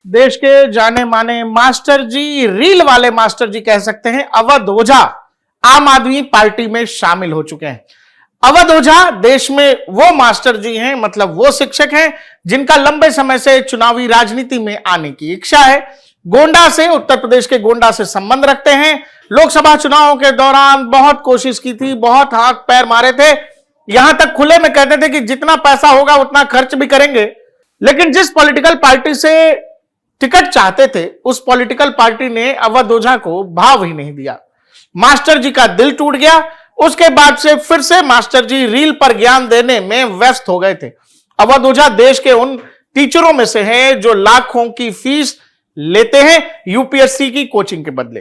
देश के जाने माने मास्टर जी, रील वाले मास्टर जी कह सकते हैं, अवध ओझा आम आदमी पार्टी में शामिल हो चुके हैं। अवध ओझा देश में वो मास्टर जी हैं, मतलब वो शिक्षक हैं जिनका लंबे समय से चुनावी राजनीति में आने की इच्छा है। गोंडा से, उत्तर प्रदेश के गोंडा से संबंध रखते हैं। लोकसभा चुनावों के दौरान बहुत कोशिश की थी, बहुत हाथ पैर मारे थे, यहां तक खुले में कहते थे कि जितना पैसा होगा उतना खर्च भी करेंगे। लेकिन जिस पॉलिटिकल पार्टी से टिकट चाहते थे, उस पॉलिटिकल पार्टी ने अवध ओझा को भाव ही नहीं दिया। मास्टर जी का दिल टूट गया। उसके बाद से फिर से मास्टर जी रील पर ज्ञान देने में व्यस्त हो गए थे। अवध ओझा देश के उन टीचरों में से हैं जो लाखों की फीस लेते हैं यूपीएससी की कोचिंग के बदले।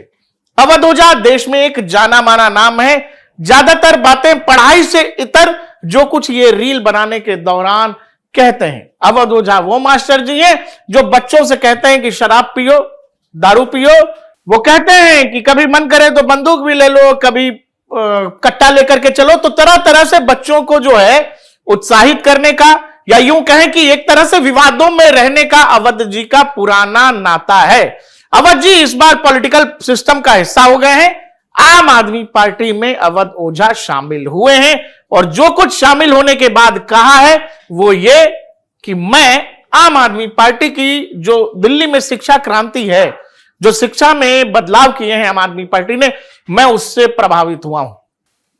अवध ओझा देश में एक जाना माना नाम है। ज्यादातर बातें पढ़ाई से इतर जो कुछ ये रील बनाने के दौरान कहते हैं। अवध ओझा वो मास्टर जी हैं जो बच्चों से कहते हैं कि शराब पियो, दारू पियो। वो कहते हैं कि कभी मन करे तो बंदूक भी ले लो, कभी कट्टा लेकर के चलो। तो तरह तरह से बच्चों को जो है उत्साहित करने का, या यूं कहें कि एक तरह से विवादों में रहने का अवध जी का पुराना नाता है। अवध जी इस बार पॉलिटिकल सिस्टम का हिस्सा हो गए हैं। आम आदमी पार्टी में अवध ओझा शामिल हुए हैं और जो कुछ शामिल होने के बाद कहा है वो ये कि मैं आम आदमी पार्टी की जो दिल्ली में शिक्षा क्रांति है, जो शिक्षा में बदलाव किए हैं आम आदमी पार्टी ने, मैं उससे प्रभावित हुआ हूं।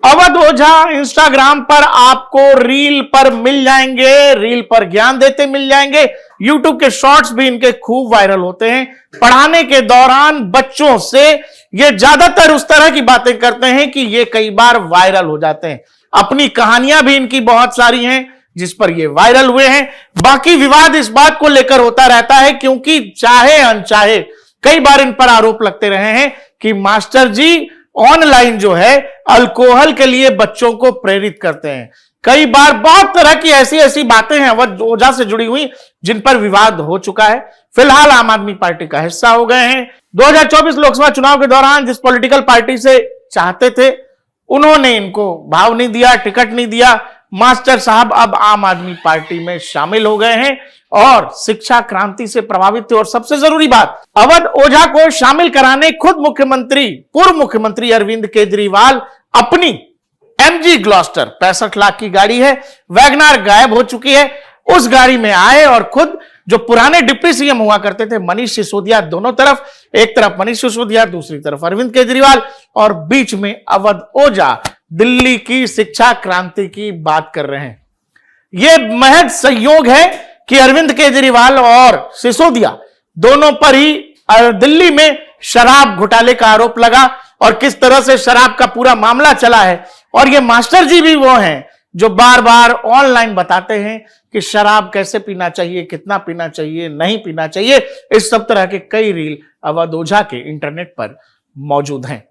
अवध ओझा इंस्टाग्राम पर आपको रील पर मिल जाएंगे, रील पर ज्ञान देते मिल जाएंगे। यूट्यूब के शॉर्ट्स भी इनके खूब वायरल होते हैं। पढ़ाने के दौरान बच्चों से ये ज्यादातर उस तरह की बातें करते हैं कि ये कई बार वायरल हो जाते हैं। अपनी कहानियां भी इनकी बहुत सारी हैं जिस पर ये वायरल हुए हैं। बाकी विवाद इस बात को लेकर होता रहता है क्योंकि चाहे अनचाहे कई बार इन पर आरोप लगते रहे हैं कि मास्टर जी ऑनलाइन जो है अल्कोहल के लिए बच्चों को प्रेरित करते हैं। कई बार बहुत तरह की ऐसी ऐसी बातें हैं अवध ओझा से जुड़ी हुई जिन पर विवाद हो चुका है। फिलहाल आम आदमी पार्टी का हिस्सा हो गए हैं। 2024 लोकसभा चुनाव के दौरान जिस पॉलिटिकल पार्टी से चाहते थे उन्होंने इनको भाव नहीं दिया, टिकट नहीं दिया। मास्टर साहब अब आम आदमी पार्टी में शामिल हो गए हैं और शिक्षा क्रांति से प्रभावित थे। और सबसे जरूरी बात, अवध ओझा को शामिल कराने खुद मुख्यमंत्री, पूर्व मुख्यमंत्री अरविंद केजरीवाल अपनी एमजी ग्लॉस्टर 65 लाख की गाड़ी है, वैगनार गायब हो चुकी है, उस गाड़ी में आए और खुद जो पुराने डिप्टी सीएम हुआ करते थे मनीष सिसोदिया, दोनों तरफ, एक तरफ मनीष सिसोदिया, दूसरी तरफ अरविंद केजरीवाल, और बीच में अवध ओझा दिल्ली की शिक्षा क्रांति की बात कर रहे हैं। यह महज संयोग है कि अरविंद केजरीवाल और सिसोदिया दोनों पर ही दिल्ली में शराब घोटाले का आरोप लगा और किस तरह से शराब का पूरा मामला चला है। और ये मास्टर जी भी वो हैं जो बार बार ऑनलाइन बताते हैं कि शराब कैसे पीना चाहिए, कितना पीना चाहिए, नहीं पीना चाहिए। इस सब तरह के कई रील अवध ओझा के इंटरनेट पर मौजूद हैं।